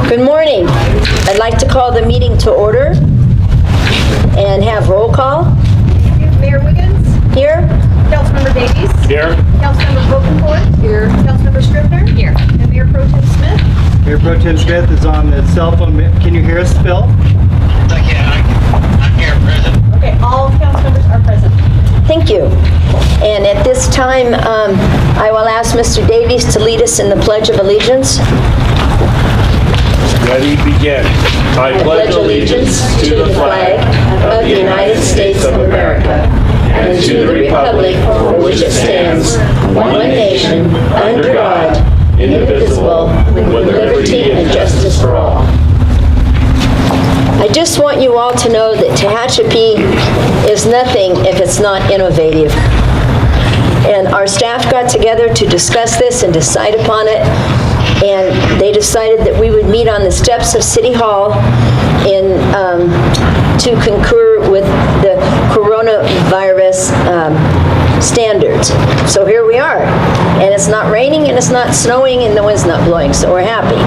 Good morning. I'd like to call the meeting to order and have roll call. Mayor Wiggins? Here. Councilmember Davies? Here. Councilmember Vokenfort? Here. Councilmember Scribner? Here. And Mayor Pro Tem Smith? Mayor Pro Tem Smith is on the cell phone. Can you hear us, Phil? I can. I'm here, President. Okay, all council members are present. Thank you. And at this time, I will ask Mr. Davies to lead us in the Pledge of Allegiance. Ready, begin. I pledge allegiance to the flag of the United States of America and to the republic for which it stands, one nation, under God, indivisible, with liberty and justice for all. I just want you all to know that Tehachapi is nothing if it's not innovative. And our staff got together to discuss this and decide upon it. And they decided that we would meet on the steps of City Hall to concur with the coronavirus standards. So here we are. And it's not raining and it's not snowing and the wind's not blowing, so we're happy.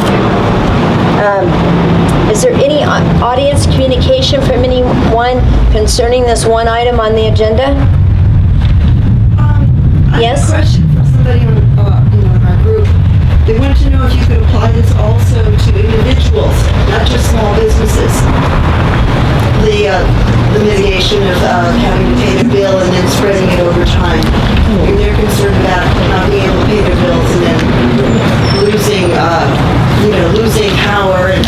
Is there any audience communication from anyone concerning this one item on the agenda? Yes? I have a question from somebody in our group. They wanted to know if you could apply this also to individuals, not just small businesses. The mitigation of having to pay the bill and then spreading it over time. And they're concerned about not being able to pay their bills and then losing power, and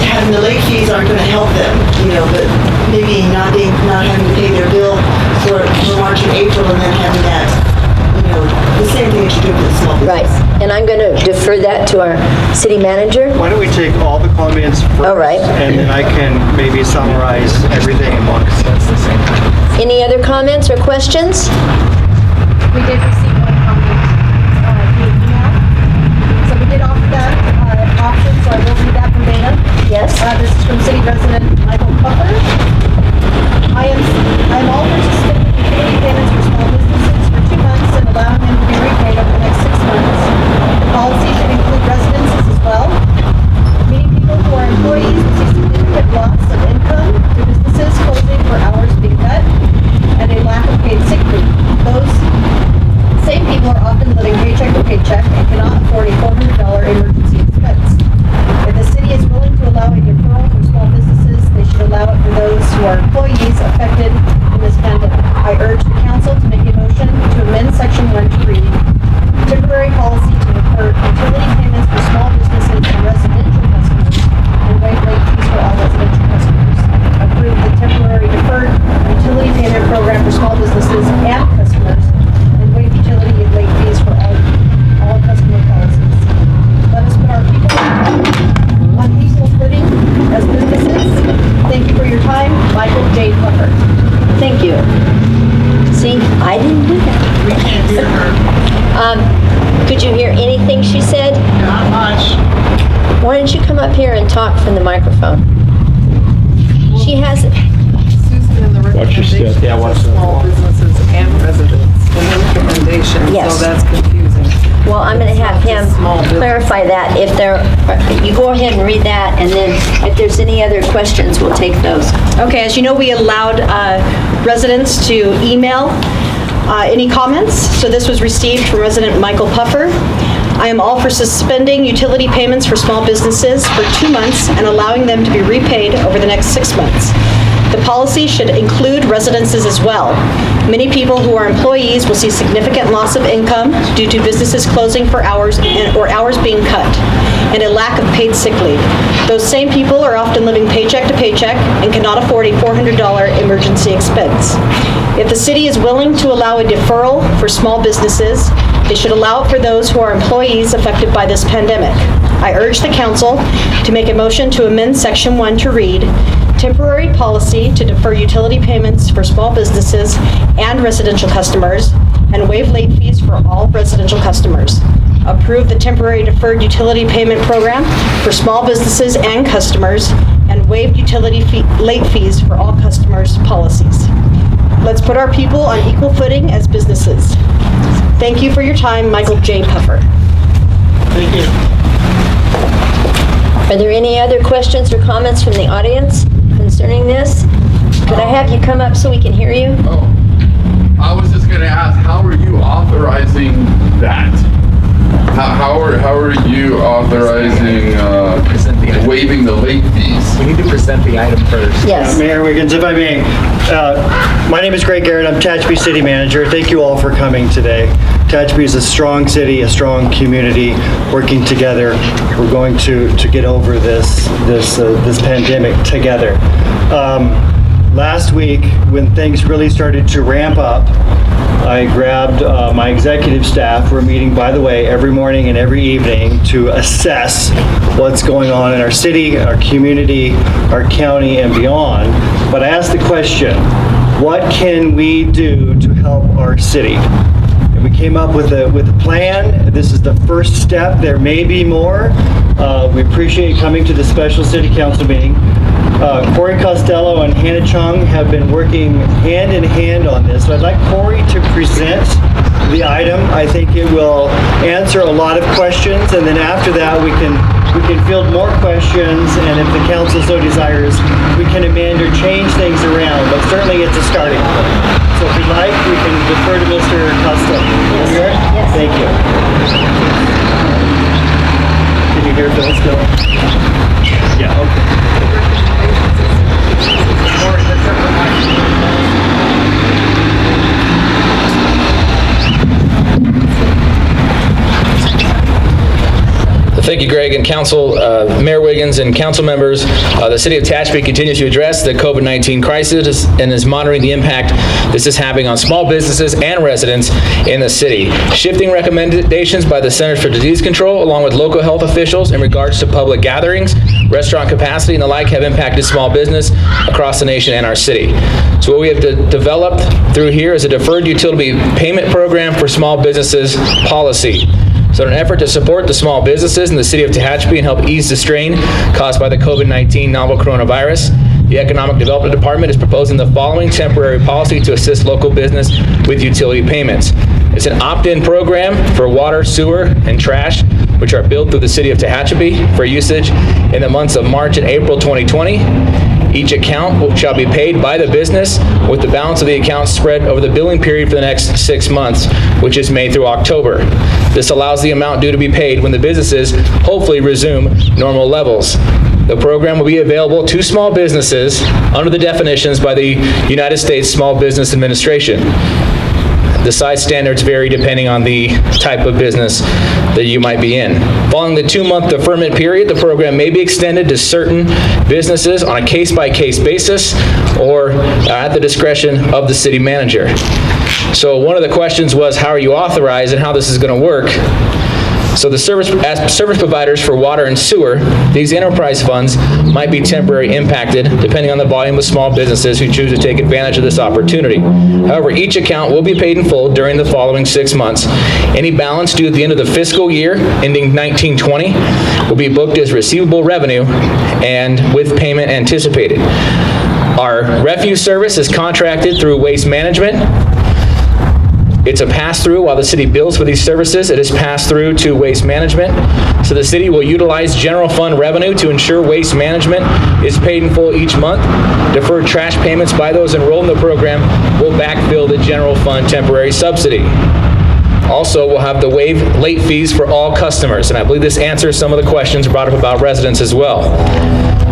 having the late fees aren't going to help them, but maybe not having to pay their bill for March and April and then having that, the same thing that you do with the small business. Right, and I'm going to defer that to our city manager. Why don't we take all the comments first? All right. And then I can maybe summarize everything in one. Any other comments or questions? We did receive one comment via email. So we did offer that option, so I will read that verbatim. Yes? This is from city resident Michael Puffer. I am all for suspending utility payments for small businesses for 2 months and allowing them to be repaid over the next 6 months. The policy should include residences as well. Many people who are employees will see significant loss of income through businesses closing for hours being cut and a lack of paid sick leave. Those same people are often living paycheck to paycheck and cannot afford a $400 emergency expense. If the city is willing to allow a deferral for small businesses, they should allow it for those who are employees affected in this pandemic. I urge the council to make a motion to amend section 1 to read temporary policy to defer utility payments for small businesses and residential customers and waive late fees for all residential customers. Approve the temporary deferred utility payment program for small businesses and customers and waive utility and late fees for all customer policies. Let us put our people on equal footing as businesses. Thank you for your time. Michael J. Puffer. Thank you. See, I didn't do that. We can't hear her. Could you hear anything she said? Not much. Why don't you come up here and talk from the microphone? She has it. Susan and the Watch your step. recommendations Yeah, watch for that. small businesses and residents and the recommendations, Yes. so that's confusing. Well, I'm going to have It's not him just small business. clarify that. If you go ahead and read that, and then if there's any other questions, we'll take those. Okay, as you know, we allowed residents to email any comments. So this was received from resident Michael Puffer. I am all for suspending utility payments for small businesses for 2 months and allowing them to be repaid over the next 6 months. The policy should include residences as well. Many people who are employees will see significant loss of income due to businesses closing for hours or hours being cut, and a lack of paid sick leave. Those same people are often living paycheck to paycheck and cannot afford a $400 emergency expense. If the city is willing to allow a deferral for small businesses, they should allow it for those who are employees affected by this pandemic. I urge the council to make a motion to amend section 1 to read temporary policy to defer utility payments for small businesses and residential customers and waive late fees for all residential customers. Approve the temporary deferred utility payment program for small businesses and customers and waive late fees for all customers' policies. Let's put our people on equal footing as businesses. Thank you for your time, Michael J. Puffer. Thank you. Are there any other questions or comments from the audience concerning this? Could I have you come up so we can hear you? Oh, I was just gonna ask, how are you authorizing that? How are you authorizing waiving the late fees? We need to present the item first. Yes. Mayor Wiggins, if I may, my name is Greg Garrett. I'm Tehachapi City Manager. Thank you all for coming today. Tehachapi is a strong city, a strong community, working together. We're going to get over this pandemic together. Last week, when things really started to ramp up, I grabbed my executive staff. We're meeting, by the way, every morning and every evening to assess what's going on in our city, our community, our county, and beyond. But I asked the question, what can we do to help our city? And we came up with a plan. This is the first step. There may be more. We appreciate you coming to the special city council meeting. Corey Costello and Hannah Chung have been working hand in hand on this. So I'd like Corey to present the item. I think it will answer a lot of questions, and then after that we can field more questions, and if the council so desires, we can amend or change things around, but certainly it's a starting point. So if you'd like, we can defer to Mr. Costello. Yes. Yes. Thank you. Can you hear Phil still? Yeah, okay. Thank you, Greg, and Council, Mayor Wiggins, and council members. The City of Tehachapi continues to address the COVID-19 crisis and is monitoring the impact this is having on small businesses and residents in the city. Shifting recommendations by the Centers for Disease Control, along with local health officials in regards to public gatherings, restaurant capacity, and the like, have impacted small business across the nation and our city. So what we have developed through here is a deferred utility payment program for small businesses policy. So in an effort to support the small businesses in the city of Tehachapi and help ease the strain caused by the COVID-19 novel coronavirus, the Economic Development Department is proposing the following temporary policy to assist local business with utility payments. It's an opt-in program for water, sewer, and trash, which are billed through the city of Tehachapi for usage in the months of March and April 2020. Each account shall be paid by the business, with the balance of the account spread over the billing period for the next 6 months, which is May through October. This allows the amount due to be paid when the businesses hopefully resume normal levels. The program will be available to small businesses under the definitions by the United States Small Business Administration. The size standards vary depending on the type of business that you might be in. Following the 2-month deferment period, the program may be extended to certain businesses on a case-by-case basis or at the discretion of the city manager. So one of the questions was, how are you authorized and how this is going to work? So the service providers for water and sewer, these enterprise funds might be temporarily impacted depending on the volume of small businesses who choose to take advantage of this opportunity. However, each account will be paid in full during the following 6 months. Any balance due at the end of the fiscal year ending 1920 will be booked as receivable revenue and with payment anticipated. Our refuse service is contracted through Waste Management. It's a pass-through. While the city bills for these services, it is passed through to Waste Management. So the city will utilize general fund revenue to ensure Waste Management is paid in full each month. Deferred trash payments by those enrolled in the program will backfill the general fund temporary subsidy. Also, we'll have the waive late fees for all customers, and I believe this answers some of the questions brought up about residents as well.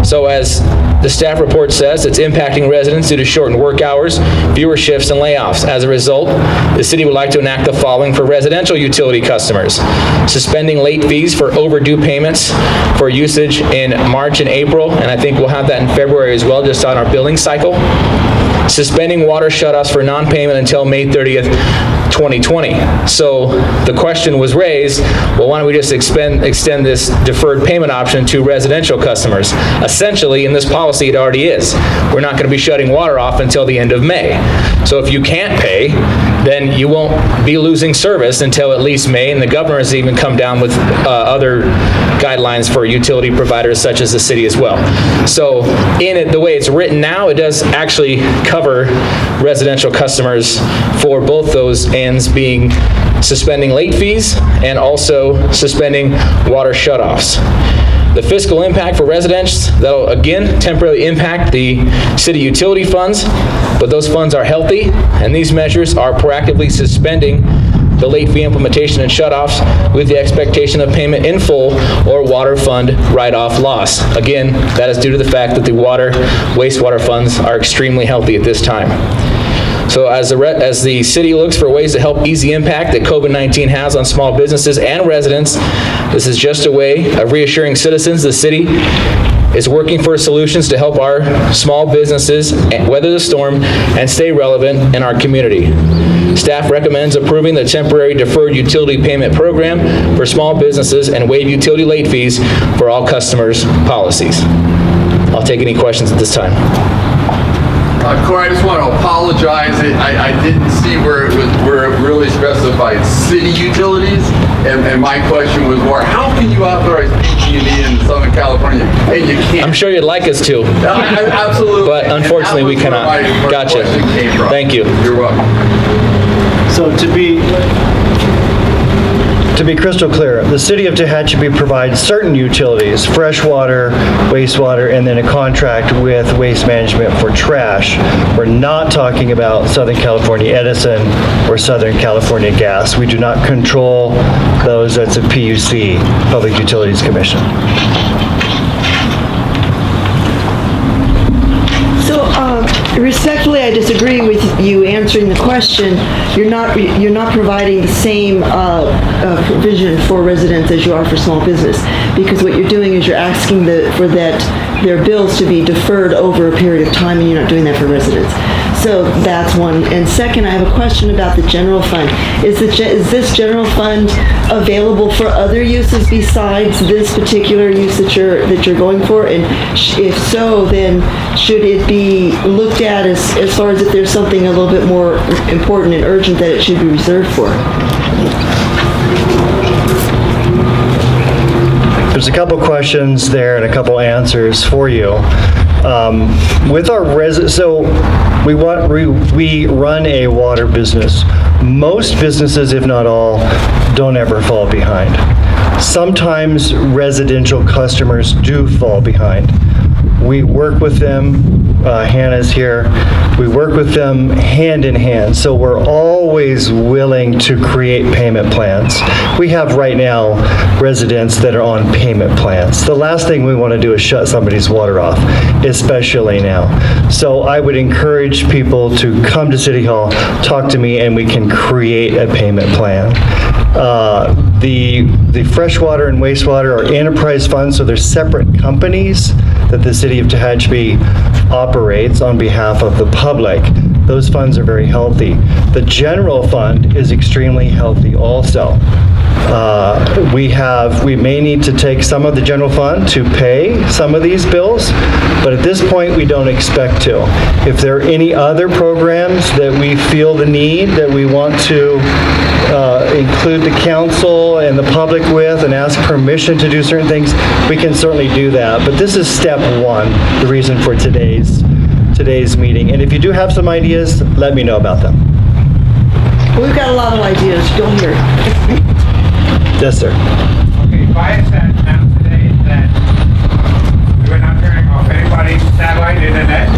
So as the staff report says, it's impacting residents due to shortened work hours, fewer shifts, and layoffs. As a result, the city would like to enact the following for residential utility customers: suspending late fees for overdue payments for usage in March and April, and I think we'll have that in February as well, just on our billing cycle. Suspending water shutoffs for non-payment until May 30th, 2020. So the question was raised, well, why don't we just extend this deferred payment option to residential customers? Essentially, in this policy, it already is. We're not going to be shutting water off until the end of May. So if you can't pay, then you won't be losing service until at least May, and the governor has even come down with other guidelines for utility providers such as the city as well. So in it, the way it's written now, it does actually cover residential customers for both those ends, being suspending late fees and also suspending water shutoffs. The fiscal impact for residents, that'll again temporarily impact the city utility funds, but those funds are healthy, and these measures are proactively suspending the late fee implementation and shutoffs with the expectation of payment in full or water fund write-off loss. Again, that is due to the fact that the wastewater funds are extremely healthy at this time. So as the city looks for ways to help ease the impact that COVID-19 has on small businesses and residents, this is just a way of reassuring citizens the city is working for solutions to help our small businesses weather the storm and stay relevant in our community. Staff recommends approving the temporary deferred utility payment program for small businesses and waive utility late fees for all customers' policies. I'll take any questions at this time. Corey, I just want to apologize. I didn't see where it really specified city utilities, and my question was more, how can you authorize PG&E in Southern California and you can't? I'm sure you'd like us to. Absolutely. But unfortunately, we cannot. Gotcha. Thank you. You're welcome. So to be crystal clear, the city of Tehachapi provides certain utilities, fresh water, wastewater, and then a contract with Waste Management for trash. We're not talking about Southern California Edison or Southern California Gas. We do not control those. That's a PUC, Public Utilities Commission. So, respectfully, I disagree with you answering the question. You're not providing the same provision for residents as you are for small business, because what you're doing is you're asking for their bills to be deferred over a period of time, and you're not doing that for residents. So that's one. And second, I have a question about the general fund. Is this general fund available for other uses besides this particular use that you're going for? And if so, then should it be looked at as far as if there's something a little bit more important and urgent that it should be reserved for? There's a couple questions there and a couple answers for you. With our so we run a water business. Most businesses, if not all, don't ever fall behind. Sometimes residential customers do fall behind. We work with them, Hannah's here, we work with them hand in hand, so we're always willing to create payment plans. We have right now residents that are on payment plans. The last thing we want to do is shut somebody's water off, especially now. So I would encourage people to come to City Hall, talk to me, and we can create a payment plan. The freshwater and wastewater are enterprise funds, so they're separate companies that the city of Tehachapi operates on behalf of the public. Those funds are very healthy. The general fund is extremely healthy also. We may need to take some of the general fund to pay some of these bills, but at this point, we don't expect to. If there are any other programs that we feel the need, that we want to include the council and the public with and ask permission to do certain things, we can certainly do that. But this is step one, the reason for today's meeting. And if you do have some ideas, let me know about them. We've got a lot of ideas. Go here. Yes, sir. Okay, Viasat announced today that we're not turning off anybody's satellite internet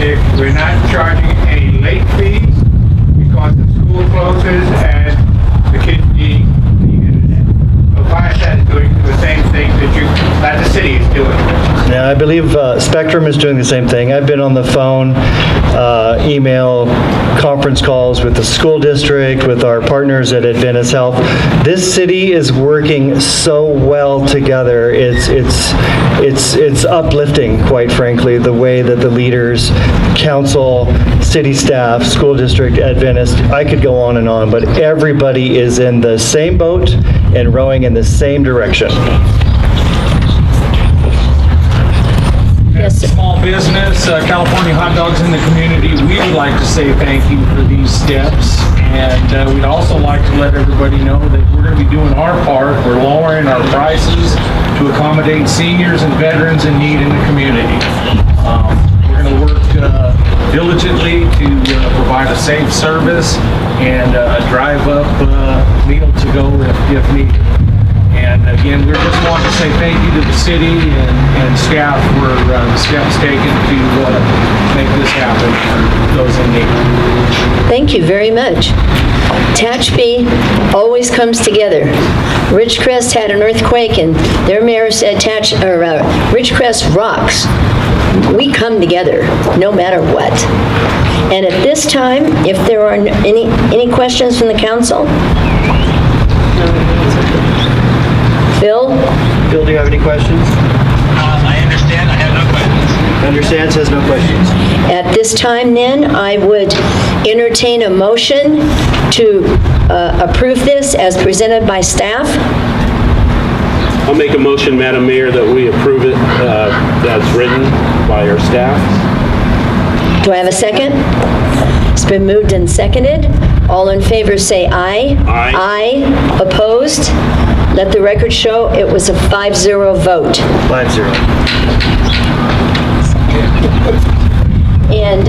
if we're not charging any late fees because the school closes and the kids need the internet. So Viasat is doing the same thing that the city is doing. Yeah, I believe Spectrum is doing the same thing. I've been on the phone, email, conference calls with the school district, with our partners at Adventist Health. This city is working so well together. It's uplifting, quite frankly, the way that the leaders, council, city staff, school district, Adventist, I could go on and on, but everybody is in the same boat and rowing in the same direction. Yes, sir. Small business, California Hot Dogs in the Community, we would like to say thank you for these steps. And we'd also like to let everybody know that we're going to be doing our part. We're lowering our prices to accommodate seniors and veterans in need in the community. We're going to work diligently to provide a safe service and a drive-up meal to go if needed. And again, we're just wanting to say thank you to the city and staff for the steps taken to make this happen for those in need. Thank you very much. Tehachapi always comes together. Ridgecrest had an earthquake and their mayor said Ridgecrest rocks. We come together no matter what. And at this time, if there are any questions from the council? Phil? Phil, do you have any questions? I understand. I have no questions. Understand, says no questions. At this time then, I would entertain a motion to approve this as presented by staff. I'll make a motion, Madam Mayor, that we approve it as written by our staff. Do I have a second? It's been moved and seconded. All in favor say aye. Aye. Aye. Opposed? Let the record show it was a 5-0 vote. 5-0. And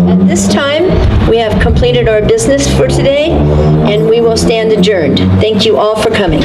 at this time, we have completed our business for today, and we will stand adjourned. Thank you all for coming.